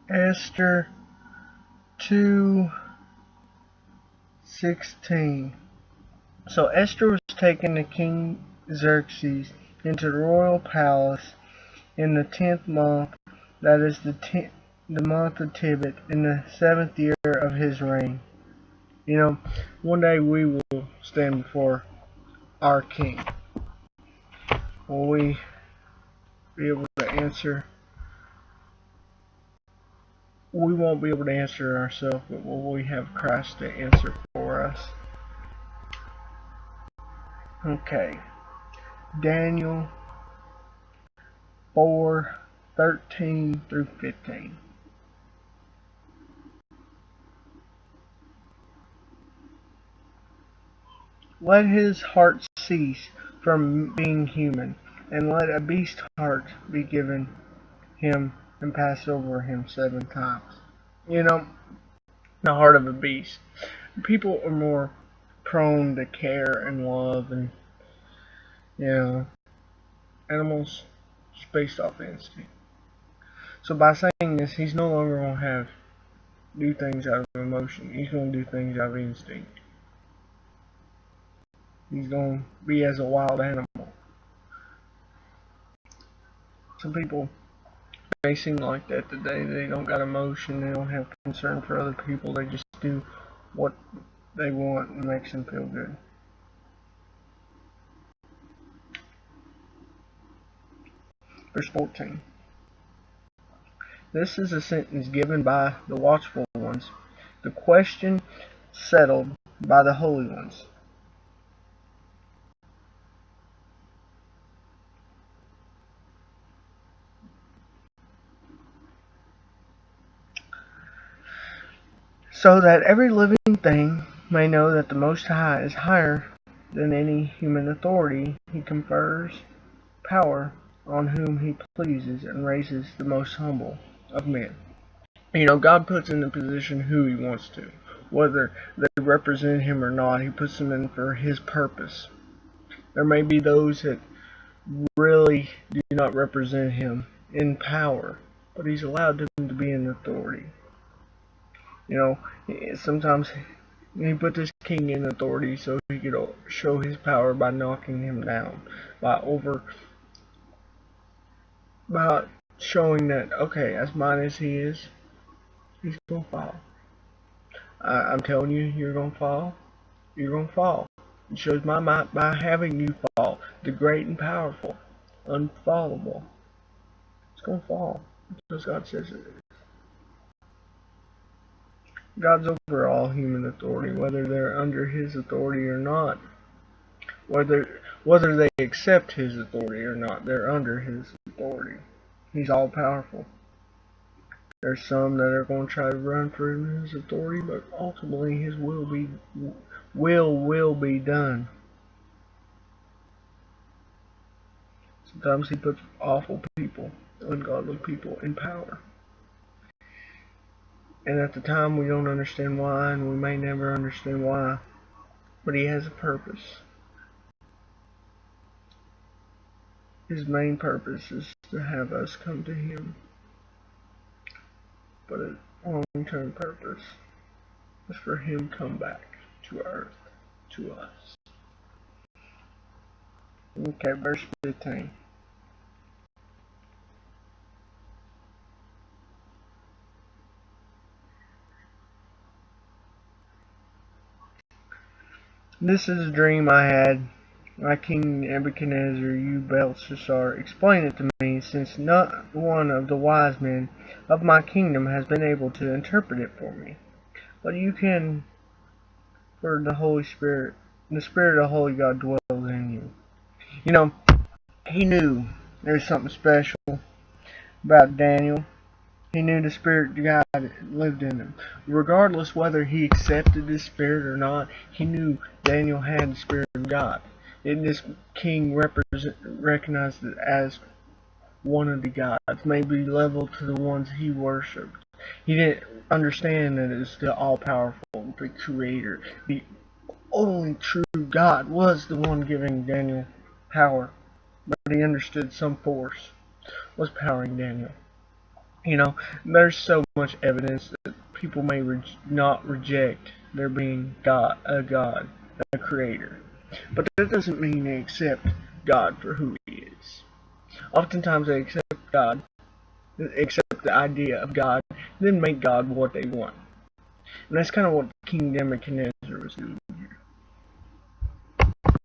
Esther 2:16. So Esther was taken to King Xerxes into the royal palace in the 10th month, that is the month of Tebet, in the 7th year of his reign. You know, one day we will stand before our king. Will we be able to answer? We won't be able to answer ourselves, but will we have Christ to answer for us? Okay. Daniel 4:13 through 15. Let his heart cease from being human, and let a beast heart be given him and pass over him 7 times. You know, the heart of a beast. People are more prone to care and love, and animals just based off instinct. So by saying this, he's no longer going to do things out of emotion. He's going to do things out of instinct. He's going to be as a wild animal. Some people may seem like that today. They don't got emotion. They don't have concern for other people. They just do what they want and makes them feel good. Verse 14. This is a sentence given by the watchful ones, the question settled by the holy ones. So that every living thing may know that the Most High is higher than any human authority. He confers power on whom he pleases and raises the most humble of men. God puts in the position who he wants to. Whether they represent him or not, he puts them in for his purpose. There may be those that really do not represent him in power, but he's allowed them to be in authority. Sometimes he put this king in authority so he could show his power by knocking him down, by showing that, okay, as mighty as he is, he's gonna fall. I'm telling you, you're gonna fall. You're gonna fall. It shows my might by having you fall. The great and powerful, unfallable. It's gonna fall because God says it. God's over all human authority, whether they're under his authority or not. Whether they accept his authority or not, they're under his authority. He's all powerful. There's some that are going to try to run from his authority, but ultimately his will be done. Sometimes he puts awful people, ungodly people, in power. And at the time we don't understand why, and we may never understand why, but he has a purpose. His main purpose is to have us come to him. But a long-term purpose is for him to come back to earth, to us. Okay, verse 15. This is a dream I had. My king Nebuchadnezzar, you Belshazzar, explain it to me, since not one of the wise men of my kingdom has been able to interpret it for me. But you can, for the Holy Spirit, the Spirit of the Holy God dwells in you. He knew there was something special about Daniel. He knew the Spirit of God lived in him. Regardless whether he accepted the Spirit or not, he knew Daniel had the Spirit of God. And this king recognized it as one of the gods, maybe level to the ones he worshipped. He didn't understand that it's the all-powerful, the creator, the only true God was the one giving Daniel power. But he understood some force was powering Daniel. You know, there's so much evidence that people may not reject there being God, a creator. But that doesn't mean they accept God for who he is. Oftentimes they accept the idea of God, then make God what they want. And that's kind of what King Nebuchadnezzar was doing here.